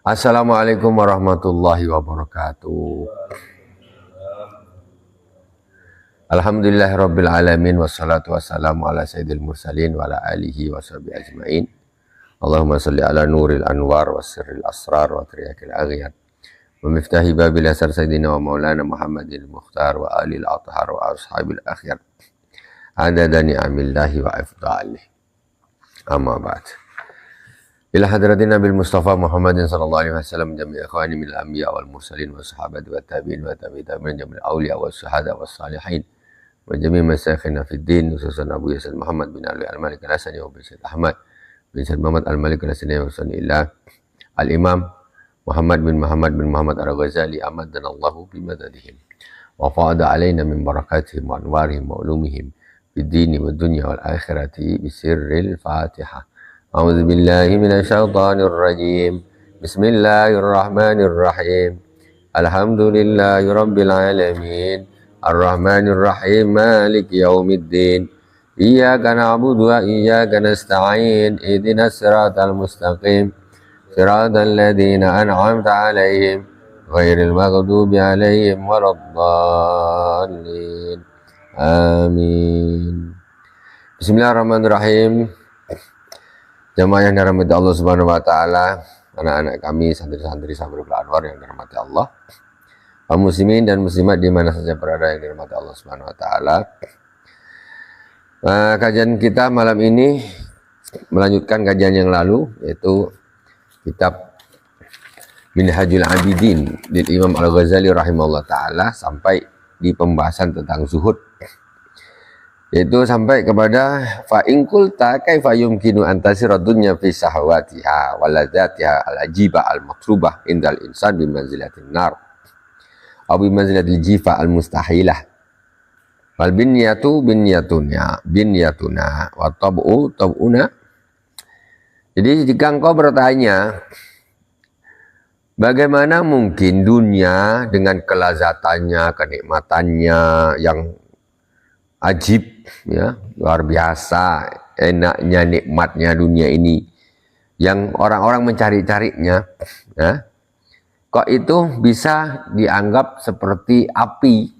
Assalamualaikum warahmatullahi wabarakatuh. Alhamdulillahirabbil alamin wassalatu wassalamu ala sayyidil mursalin wa ala alihi washabihi ajmain. Allahumma shalli ala nuril anwar wasirril asrar wa triyakil aghyar wa miftahi babil asar sayyidina wa maulana Muhammadil mukhtar wa alil athhar wa ashabil akhyar adada ni'amillahi wa afdalih. Amma ba'd. Ila hadratin Nabil Mustafa Muhammadin sallallahu alaihi wasallam jami' ikhwani minal anbiya wal mursalin wa sahabati wa tabi'in wa tabi'in jami' awliya wa syuhada wa salihin wa jami' masyayikhina fid din khususan Abu Yasin Muhammad bin Ali al-Malik al-Hasani wa bin Said Ahmad bin Said Muhammad al-Malik al-Hasani wa sanillah al-Imam Muhammad bin Muhammad al-Ghazali amaddanallahu bimadadihim wa fa'ada alaina min barakatihim wa anwarihim wa ulumihim fid dini wa dunya wal akhirati bisirril Fatihah. A'udzu billahi minasyaitonir rajim. Bismillahirrahmanirrahim. Alhamdulillahirabbil alamin. Arrahmanir rahim. Maliki yaumiddin. Iyyaka na'budu wa iyyaka nasta'in. Ihdinas siratal mustaqim. Siratal ladzina an'amta 'alaihim ghairil maghdubi 'alaihim waladdallin. Amin. Bismillahirrahmanirrahim. Jamaah yang dirahmati Allah Subhanahu wa taala, anak-anak kami, santri-santri Sabrul Anwar yang dirahmati Allah, kaum muslimin dan muslimat di mana saja berada yang dirahmati Allah Subhanahu wa taala. Kajian kita malam ini melanjutkan kajian yang lalu, yaitu kitab Minhajul Abidin dari Imam Al-Ghazali rahimahullah taala sampai di pembahasan tentang zuhud. Itu sampai kepada fa in qulta kaifa yumkinu an tasira dunya fi sahawatiha wa ladzatiha al-ajiba al-matlubah indal insan bi manzilatin nar aw bi manzilatil jifa al-mustahilah wal binyatuna wa tab'una. Jadi jika engkau bertanya bagaimana mungkin dunia dengan kelazatannya, kenikmatannya yang ajib, ya, luar biasa, enaknya, nikmatnya dunia ini yang orang-orang mencari-carinya, ya, kok itu bisa dianggap seperti api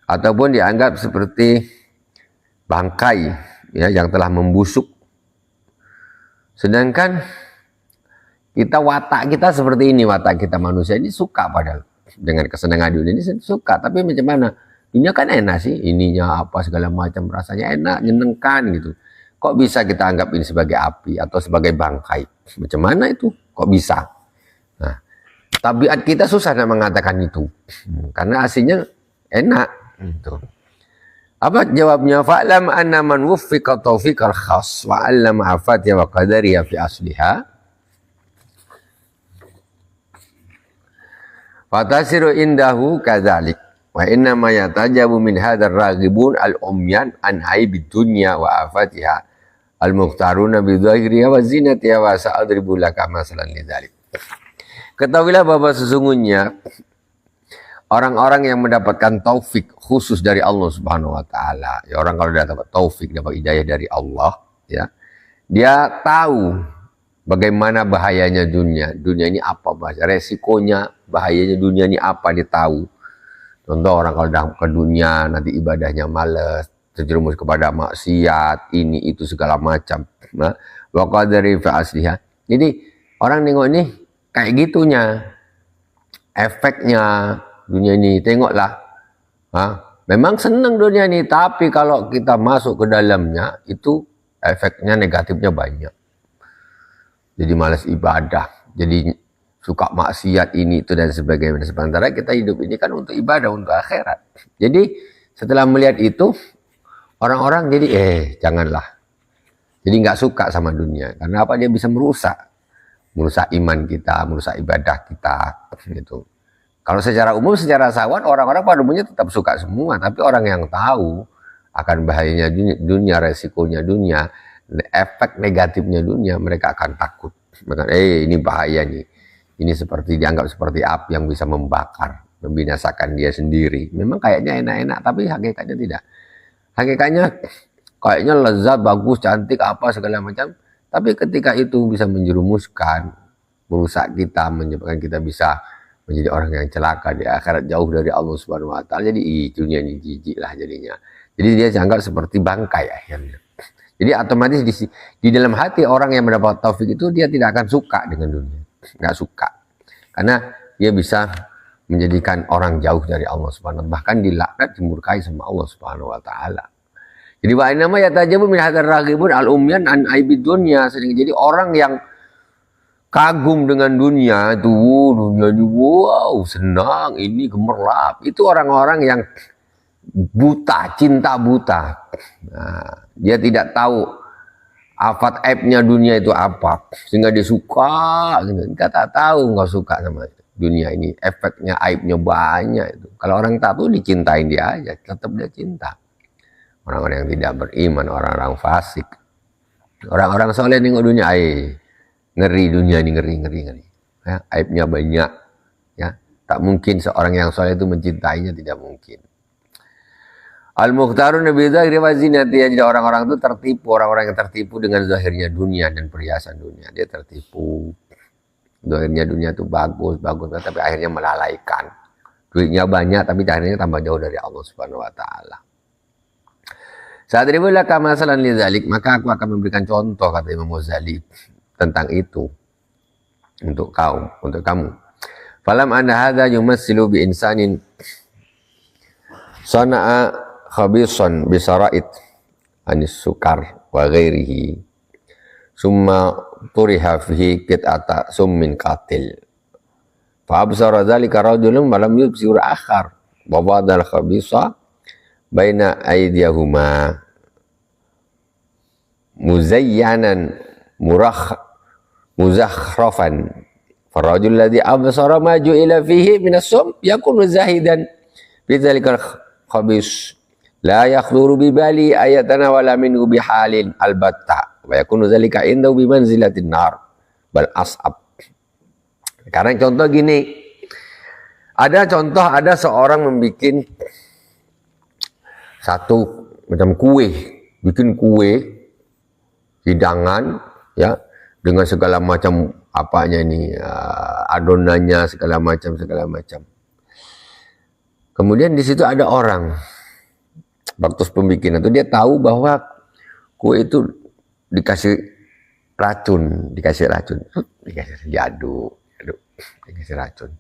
ataupun dianggap seperti bangkai, ya, yang telah membusuk, sedangkan watak kita seperti ini, watak kita manusia ini suka padahal dengan kesenangan dunia ini suka, tapi macam mana? Dunia kan enak sih, ininya apa segala macam, rasanya enak, nyenengkan gitu. Kok bisa kita anggap ini sebagai api atau sebagai bangkai? Macam mana itu? Kok bisa? Nah, tabiat kita susah nak mengatakan itu, karena aslinya enak. Gitu. Apa jawabnya? Fa'lam anna man wuffiqa taufiqal khas wa 'allama afatiha wa qadariha fi asliha fatasiru indahu kadzalik. Wa inna ma yatajabu min hadzal raghibun al-umyan an aibid dunya wa afatiha al-mukhtaruna bi dhahiriha wa zinatiha wa sa'adribu laka masalan lidzalik. Ketahuilah bahwa sesungguhnya orang-orang yang mendapatkan taufik khusus dari Allah Subhanahu wa taala, ya, orang kalau dapat taufik, dapat hidayah dari Allah, ya, dia tahu bagaimana bahayanya dunia. Dunia ini apa bahaya, resikonya, bahayanya dunia ini apa, dia tahu. Contoh orang kalau datang ke dunia nanti ibadahnya males, terjerumus kepada maksiat, ini itu segala macam. Nah, wa qadari fi asliha. Jadi orang nengok ini kayak gitunya. Efeknya dunia ini, tengoklah. Memang senang dunia ini, tapi kalau kita masuk ke dalamnya itu efeknya negatifnya banyak. Jadi malas ibadah, jadi suka maksiat ini itu dan sebagainya. Sementara kita hidup ini kan untuk ibadah, untuk akhirat. Jadi setelah melihat itu orang-orang jadi janganlah. Jadi nggak suka sama dunia. Karena apa? Dia bisa merusak iman kita, merusak ibadah kita, gitu. Kalau secara umum, secara sawan orang-orang pada umumnya tetap suka semua. Tapi orang yang tahu akan bahayanya dunia, resikonya dunia, efek negatifnya dunia, mereka akan takut. Mereka, ini bahaya nih. Ini seperti dianggap seperti api yang bisa membakar, membinasakan dia sendiri. Memang kayaknya enak-enak, tapi hakikatnya tidak. Hakikatnya kayaknya lezat, bagus, cantik, apa segala macam. Tapi ketika itu bisa menjerumuskan merusak kita, menyebabkan kita bisa menjadi orang yang celaka di akhirat, jauh dari Allah Subhanahu wa taala. Jadi dunia ini jijik lah jadinya. Jadi dia dianggap seperti bangkai akhirnya. Jadi otomatis di dalam hati orang yang mendapat taufik itu dia tidak akan suka dengan dunia. Nggak suka. Karena dia bisa menjadikan orang jauh dari Allah Subhanahu wa taala, bahkan dilaknat, dimurkai sama Allah Subhanahu wa taala. Jadi wa inna ma yatajabu min hadzal raghibun al-umyan an aibid dunya. Jadi orang yang kagum dengan dunia itu, dunia ini wow, senang, ini gemerlap. Itu orang-orang yang buta, cinta buta. Nah, dia tidak tahu afat aibnya dunia itu apa, sehingga dia suka gitu. Kita tak tahu, nggak suka sama dunia ini, efeknya, aibnya banyak itu. Kalau orang tak tahu, dicintain dia aja, tetap dia cinta. Orang-orang yang tidak beriman, orang-orang fasik. Orang-orang soleh nengok dunia, ngeri dunia ini, ngeri. Ya, aibnya banyak. Ya, tak mungkin seorang yang soleh itu mencintainya, tidak mungkin. Al-Mukhtarun Nabi Zahiri wa zinati. Jadi orang-orang itu tertipu, orang-orang yang tertipu dengan zahirnya dunia dan perhiasan dunia. Dia tertipu. Zahirnya dunia itu bagus, tapi akhirnya melalaikan. Duitnya banyak, tapi akhirnya tambah jauh dari Allah Subhanahu wa taala. Sadribu laka masalan lidzalik, maka aku akan memberikan contoh, kata Imam Ghazali, tentang itu untuk kamu. Falam anna hadza yumassilu bi insanin sana'a khabisan bi sara'id anis sukar wa ghairihi summa turiha fihi qit'ata summin qatil fa absara dzalika rajulun wa lam yubsir akhar wa badal khabisa baina aydiyahuma muzayyanan muzakhrafan farajul ladzi absara ma ju'ila fihi min as-sum yakunu zahidan bi dzalikal khabis la yakhduru bi bali ayatana wala minhu bi halin albatta wa yakunu dzalika indahu bi manzilatin nar bal as'ab. Sekarang contoh gini, ada seorang membuat satu macam kue, bikin kue hidangan ya dengan segala macam apanya ini, adonannya segala macam. Kemudian di situ ada orang waktu pembikinan itu dia tahu bahwa kue itu dikasih racun, diaduk, dikasih racun.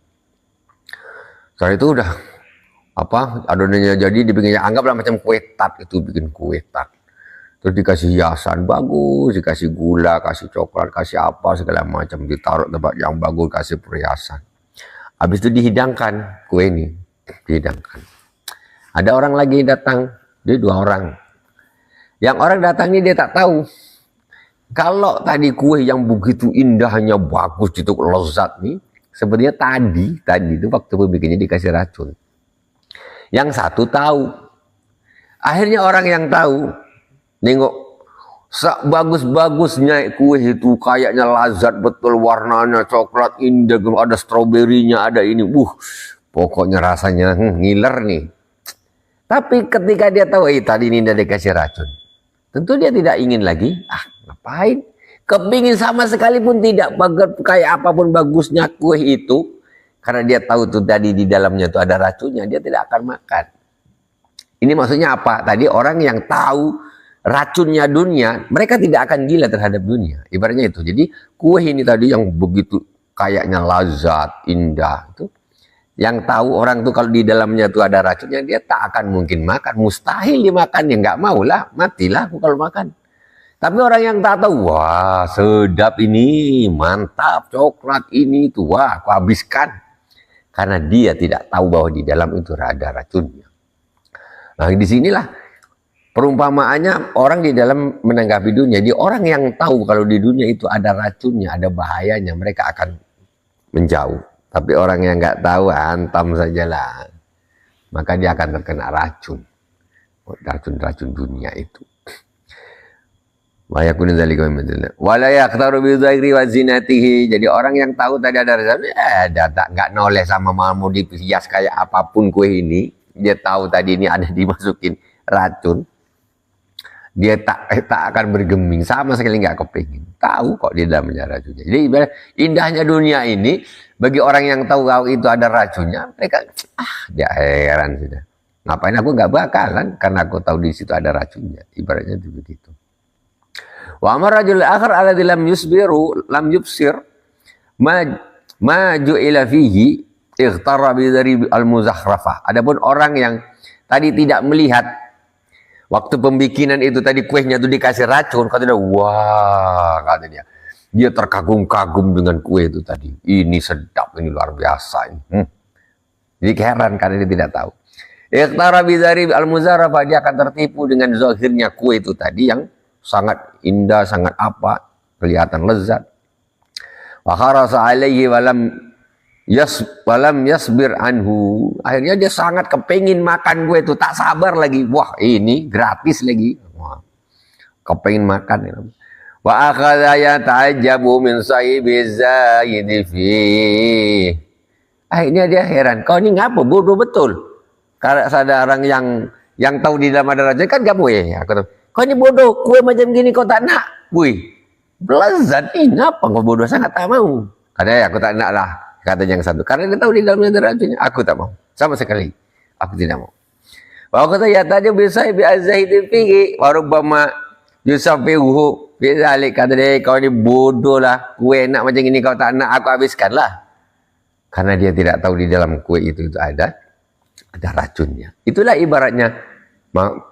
Setelah itu udah adonannya jadi dibikinnya, anggaplah macam kue tart, itu bikin kue tart. Terus dikasih hiasan bagus, dikasih gula, kasih coklat, kasih apa segala macam, ditaruh tempat yang bagus, kasih perhiasan. Habis itu dihidangkan kue ini, dihidangkan. Ada orang lagi datang, dia 2 orang. Yang orang datang ini dia tak tahu kalau tadi kue yang begitu indahnya, bagus, itu lezat nih, sebenarnya tadi itu waktu bikinnya dikasih racun. Yang satu tahu. Akhirnya orang yang tahu nengok bagus-bagusnya kue itu, kayaknya lazat betul, warnanya coklat indah, ada stroberinya, ada ini, pokoknya rasanya ngiler nih. Tapi ketika dia tahu tadi ini udah dikasih racun, tentu dia tidak ingin lagi. Ngapain? Kepingin sama sekali pun tidak, kayak apapun bagusnya kue itu, karena dia tahu tuh tadi di dalamnya tuh ada racunnya, dia tidak akan makan. Ini maksudnya apa? Tadi orang yang tahu racunnya dunia, mereka tidak akan gila terhadap dunia. Ibaratnya itu. Jadi kue ini tadi yang begitu kayaknya lazat, indah, itu yang tahu orang tuh kalau di dalamnya tuh ada racunnya, dia tak akan mungkin makan, mustahil dimakan, ya nggak mau lah, matilah aku kalau makan. Tapi orang yang tak tahu, wah sedap ini, mantap, coklat ini itu, wah aku habiskan. Karena dia tidak tahu bahwa di dalam itu ada racunnya. Nah disinilah perumpamaannya orang di dalam menanggapi dunia. Jadi orang yang tahu kalau di dunia itu ada racunnya, ada bahayanya, mereka akan menjauh. Tapi orang yang nggak tahu, hantam sajalah. Maka dia akan terkena racun. Racun dunia itu. Jadi orang yang tahu tadi ada racun, nggak noleh sama mau dihias kayak apapun kue ini. Dia tahu tadi ini ada dimasukin racun. dia tak akan bergeming, sama sekali nggak kepingin. Tahu kok di dalamnya racunnya. Jadi indahnya dunia ini bagi orang yang tahu itu ada racunnya, mereka dia heran sudah. Ngapain aku nggak bakalan karena aku tahu di situ ada racunnya. Ibaratnya itu begitu. Wa amar rajul akhar alladzi lam yubsir maju ila fihi ightara bi dari al-muzakhrafah. Adapun orang yang tadi tidak melihat waktu pembikinan itu tadi kuenya itu dikasih racun, kata dia, wah, kata dia terkagum-kagum dengan kue itu tadi. Ini sedap, ini luar biasa ini. Jadi heran karena dia tidak tahu. Ikhtara bidzari al-muzarafah, dia akan tertipu dengan zahirnya kue itu tadi yang sangat indah, sangat apa, kelihatan lezat. Wa kharasa alaihi walam yasbir anhu. Akhirnya dia sangat kepengin makan kue itu, tak sabar lagi. Wah, ini gratis lagi. Wah, kepengin makan ya. Wa akhadha yata'ajjabu min sahibi zaidi fi. Akhirnya dia heran, kau ini ngapa bodoh betul. Kalau ada orang yang tahu di dalam ada raja kan gak boleh. Aku tahu, kau ini bodoh, kue macam gini kau tak nak. Wih, belazat ini ngapa kau bodoh sangat tak mau. Katanya aku tak nak lah. Kata yang satu, karena dia tahu di dalamnya ada racunnya, aku tak mau, sama sekali, aku tidak mau. Bahwa kata ya tadi bisa bi azahidin fihi, warubama yusafihu bizalik, kata dia, kau ini bodoh lah, kue enak macam ini kau tak nak, aku habiskan lah. Karena dia tidak tahu di dalam kue itu ada racunnya. Itulah ibaratnya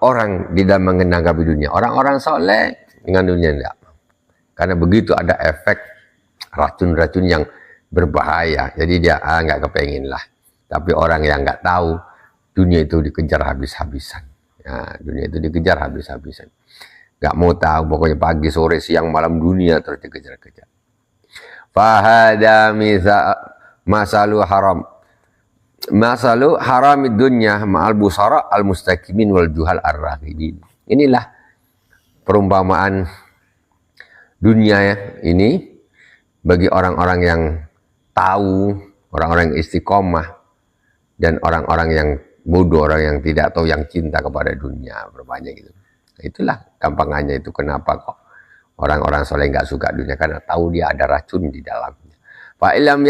orang di dalam mengenanggapi dunia. Orang-orang soleh dengan dunia tidak. Karena begitu ada efek racun-racun yang berbahaya, jadi dia nggak kepengin lah. Tapi orang yang nggak tahu, dunia itu dikejar habis-habisan. Ya, dunia itu dikejar habis-habisan. Nggak mau tahu, pokoknya pagi, sore, siang, malam dunia terus dikejar-kejar. Fahada masalu haramid dunya ma'al busara al mustaqimin wal juhal ar-raghibin. Inilah perumpamaan dunia ya, ini bagi orang-orang yang tahu, orang-orang yang istiqomah, dan orang-orang yang bodoh, orang yang tidak tahu, yang cinta kepada dunia, berbanyak gitu. Itulah gampangannya itu kenapa kok orang-orang soleh nggak suka dunia, karena tahu dia ada racun di dalamnya. Fa illam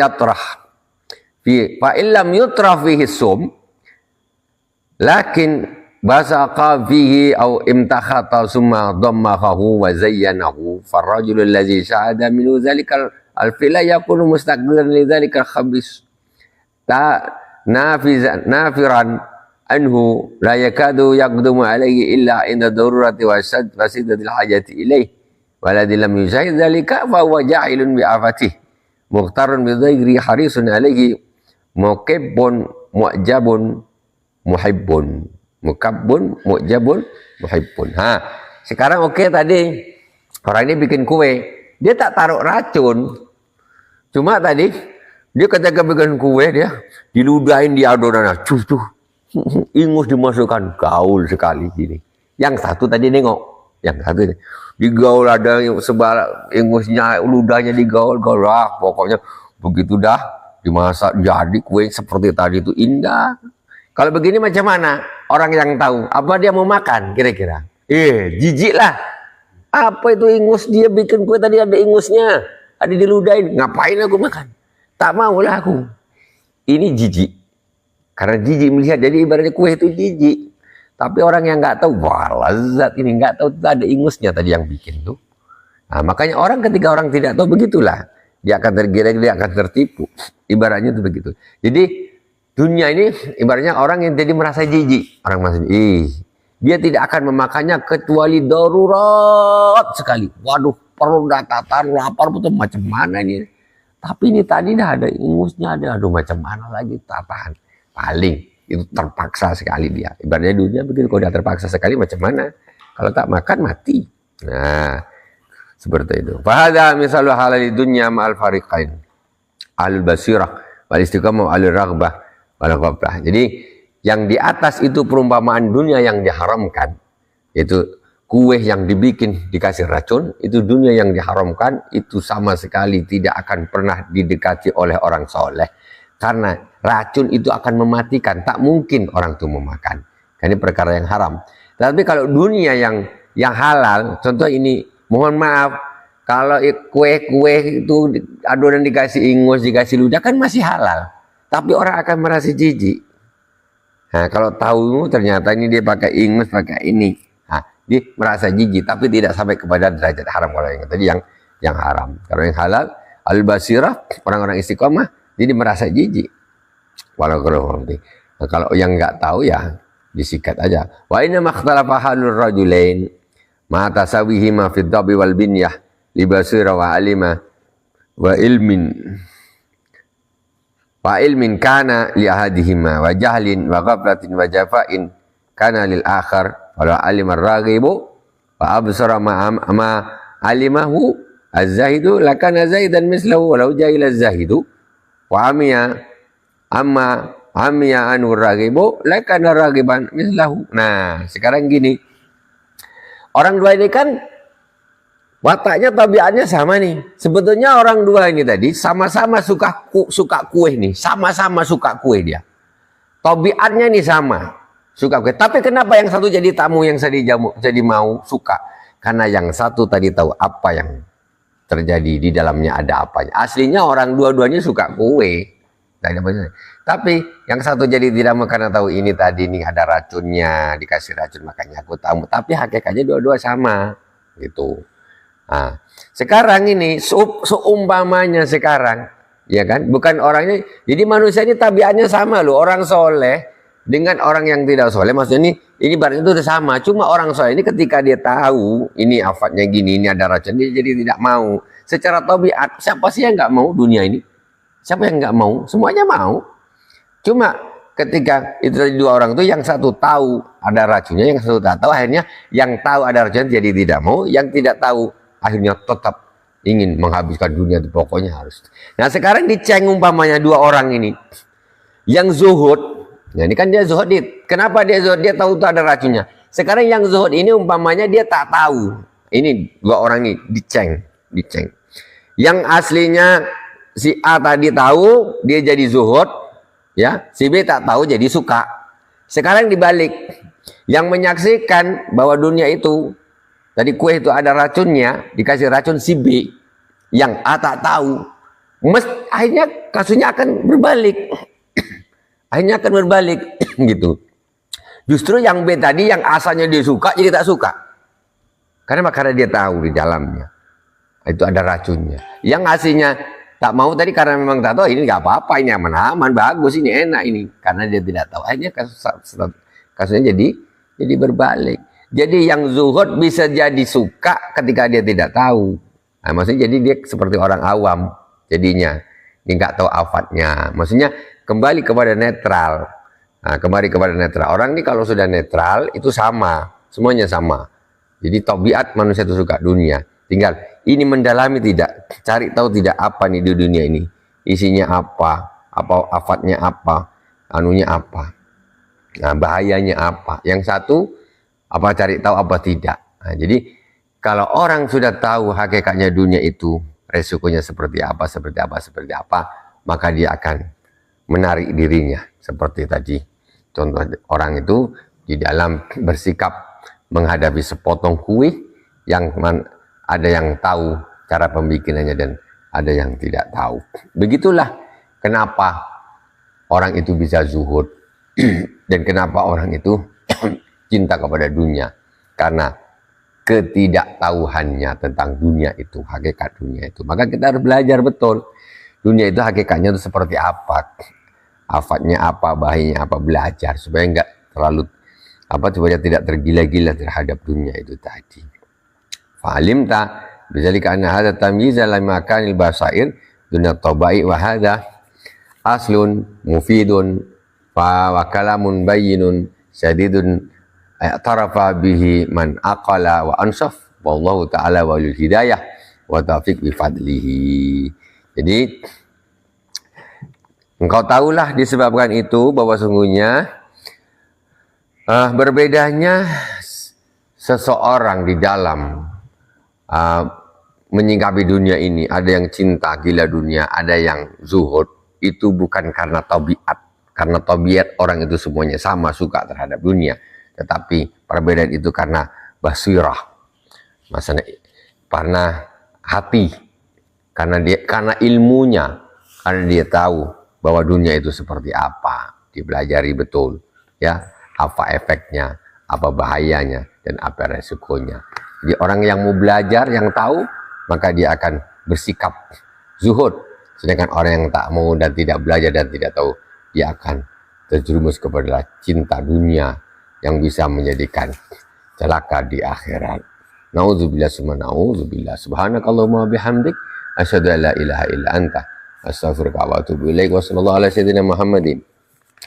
yutrah fihi sum, lakin basaqa fihi aw imtakhata summa dammahu wa zayyanahu farrajul allazi syahada minhu zalikal al-fila yakunu mustaqbilan li dzalikal khabis nafiran anhu la yakadu yaqdumu alayhi illa inda darurati wa sidatil hajati ilayhi waladhi lam yushahid dzalika fa huwa jahilun bi afatih muqtarun bi dhairi harisun alayhi mukabbun mu'jabun muhibbun mukabbun mu'jabun muhibbun. Sekarang oke, tadi orang ini bikin kue, dia tak taruh racun. Cuma tadi dia ketika bikin kue, dia diludahin di adonan, ingus dimasukkan, gaul sekali gini. Yang satu tadi nengok, yang satu ini digaul, ada sebal ingusnya, ludahnya digaul, pokoknya begitu dah dimasak jadi kue seperti tadi itu indah. Kalau begini macam mana orang yang tahu? Apa dia mau makan kira-kira? Jijik lah. Apa itu ingus, dia bikin kue tadi ada ingusnya, ada diludahin, ngapain aku makan? Tak maulah aku. Ini jijik. Karena jijik melihat, jadi ibaratnya kue itu jijik. Tapi orang yang nggak tahu, wah lezat ini, nggak tahu ada ingusnya tadi yang bikin tuh. Nah, makanya orang ketika orang tidak tahu begitulah, dia akan tergiring, dia akan tertipu. Ibaratnya itu begitu. Jadi dunia ini ibaratnya orang yang jadi merasa jijik. Orang merasa dia tidak akan memakannya kecuali darurat sekali. Waduh, perlu tatar, lapar betul, macam mana ini. Tapi ini tadi dah ada ingusnya, ada, aduh macam mana lagi, tahan. Paling itu terpaksa sekali dia. Ibaratnya dunia begitu, kalau dia terpaksa sekali macam mana? Kalau tak makan mati. Nah, seperti itu. Fahada misalnya halal dunya ma'al fariqain. Alul basirah wal istiqamah alul raghbah wal ghaflah. Jadi yang di atas itu perumpamaan dunia yang diharamkan, yaitu kue yang dibikin dikasih racun, itu dunia yang diharamkan, itu sama sekali tidak akan pernah didekati oleh orang soleh. Karena racun itu akan mematikan, tak mungkin orang itu memakan. Ini perkara yang haram. Tapi kalau dunia yang yang halal, contoh ini, mohon maaf, kalau kue-kue itu adonan dikasih ingus, dikasih ludah kan masih halal, tapi orang akan merasa jijik. Nah, kalau tahu ternyata ini dia pakai ingus, pakai ini, nah, dia merasa jijik, tapi tidak sampai kepada derajat haram. Kalau yang tadi yang haram, kalau yang halal, al-basirah, orang-orang istiqomah, jadi merasa jijik. Nah, kalau yang nggak tahu ya disikat aja. Wa inna makhtalafa halur rajulain ma tasawihi ma fid dabi wal binyah li basira wa alima wa ilmin kana li ahadihima wa jahlin wa ghaflatin wa jafain kana lil akhar wa alima ar-raghibu wa absara ma alimahu az-zahidu lakana zaidan mislahu walau jahila az-zahidu wa amiya anur ragibu lakana ragiban mislahu. Nah, sekarang gini, orang dua ini kan wataknya, tabiatnya sama nih. Sebetulnya orang dua ini tadi sama-sama suka kue nih, sama-sama suka kue dia. Tabiatnya nih sama, suka kue. Tapi kenapa yang satu jadi tamu, yang jadi mau suka? Karena yang satu tadi tahu apa yang terjadi di dalamnya, ada apanya. Aslinya orang dua-duanya suka kue. Tapi yang satu jadi tidak mau karena tahu ini tadi nih ada racunnya, dikasih racun makanya aku tahu. Tapi hakikatnya dua-dua sama gitu. Nah, sekarang ini seumpamanya sekarang, ya kan, bukan orangnya. Jadi manusia ini tabiatnya sama loh. Orang soleh dengan orang yang tidak soleh, maksudnya ini berarti itu udah sama. Cuma orang soleh ini ketika dia tahu ini afatnya gini, ini ada racun, dia jadi tidak mau. Secara tabiat, siapa sih yang nggak mau dunia ini? Siapa yang nggak mau? Semuanya mau. Cuma ketika itu tadi dua orang itu, yang satu tahu ada racunnya, yang satu tak tahu, akhirnya yang tahu ada racunnya jadi tidak mau, yang tidak tahu akhirnya tetap ingin menghabiskan dunia itu, pokoknya harus. Nah sekarang diceng umpamanya dua orang ini, yang zuhud, nah ini kan dia zuhud, kenapa dia zuhud? Dia tahu itu ada racunnya. Sekarang yang zuhud ini umpamanya dia tak tahu, ini dua orang ini diceng. Yang aslinya si A tadi tahu, dia jadi zuhud, ya. Si B tak tahu, jadi suka. Sekarang dibalik, yang menyaksikan bahwa dunia itu tadi kue itu ada racunnya, dikasih racun si B, yang A tak tahu, akhirnya kasusnya akan berbalik. Akhirnya akan berbalik gitu. Justru yang B tadi, yang asalnya dia suka, jadi tak suka. Karena dia tahu di dalamnya itu ada racunnya. Yang aslinya tak mau tadi karena memang tak tahu, ini nggak apa-apa, ini aman-aman, bagus, ini enak ini. Karena dia tidak tahu, akhirnya kasusnya jadi berbalik. Jadi yang zuhud bisa jadi suka ketika dia tidak tahu. Nah, maksudnya jadi dia seperti orang awam jadinya, dia nggak tahu afatnya. Maksudnya kembali kepada netral. Nah, kembali kepada netral. Orang ini kalau sudah netral itu sama, semuanya sama. Jadi tabiat manusia itu suka dunia. Tinggal ini mendalami tidak, cari tahu tidak apa nih di dunia ini, isinya apa afatnya apa, anunya apa, nah bahayanya apa. Yang satu apa cari tahu apa tidak. Nah, jadi kalau orang sudah tahu hakikatnya dunia itu, resikonya seperti apa, maka dia akan menarik dirinya. Seperti tadi contoh orang itu di dalam bersikap menghadapi sepotong kue yang ada yang tahu cara pembikinannya dan ada yang tidak tahu. Begitulah kenapa orang itu bisa zuhud dan kenapa orang itu cinta kepada dunia, karena ketidaktahuannya tentang dunia itu, hakikat dunia itu. Maka kita harus belajar betul dunia itu hakikatnya itu seperti apa, afatnya apa, bahayanya apa, belajar supaya enggak terlalu supaya tidak tergila-gila terhadap dunia itu tadi. Fa'alimta bidzalika anna hadza tamyiza la makanil basair dunya tabai wa hadza aslun mufidun wa kalamun bayyinun syadidun i'tarafa bihi man aqala wa ansaf wallahu ta'ala walil hidayah wa taufiq bi fadlihi. Jadi engkau tahulah disebabkan itu bahwa sungguhnya berbedanya seseorang di dalam menyingkapi dunia ini, ada yang cinta gila dunia, ada yang zuhud, itu bukan karena tabiat, orang itu semuanya sama suka terhadap dunia, tetapi perbedaan itu karena basirah, maksudnya karena hati, karena ilmunya, karena dia tahu bahwa dunia itu seperti apa, dipelajari betul, ya, apa efeknya, apa bahayanya, dan apa resikonya. Jadi orang yang mau belajar, yang tahu, maka dia akan bersikap zuhud. Sedangkan orang yang tak mau dan tidak belajar dan tidak tahu, dia akan terjerumus kepada cinta dunia yang bisa menjadikan celaka di akhirat. Nauzubillah summa nauzubillah. Subhanakallahumma bihamdik asyhadu an la ilaha illa anta astaghfiruka wa atubu ilaik. Wa sallallahu ala sayyidina Muhammadin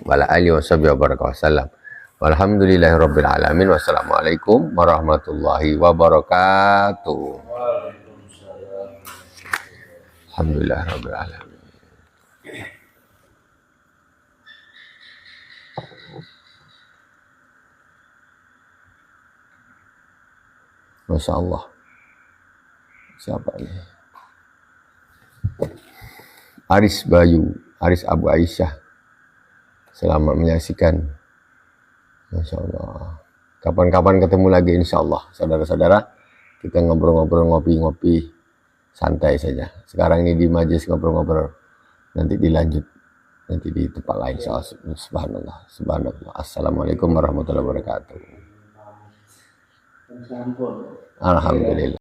wa ala alihi washabihi wa baraka wasallam. Walhamdulillahirabbil alamin. Wassalamualaikum warahmatullahi wabarakatuh. Alhamdulillahirabbil alamin. Masya Allah. Siapa ini? Aris Bayu, Aris Abu Aisyah. Selamat menyaksikan. Masya Allah. Kapan-kapan ketemu lagi insya Allah. Saudara-saudara, kita ngobrol-ngobrol, ngopi-ngopi, santai saja. Sekarang ini di majelis ngobrol-ngobrol. Nanti dilanjut. Nanti di tempat lain. Subhanallah. Subhanallah. Assalamualaikum warahmatullahi wabarakatuh. Alhamdulillah.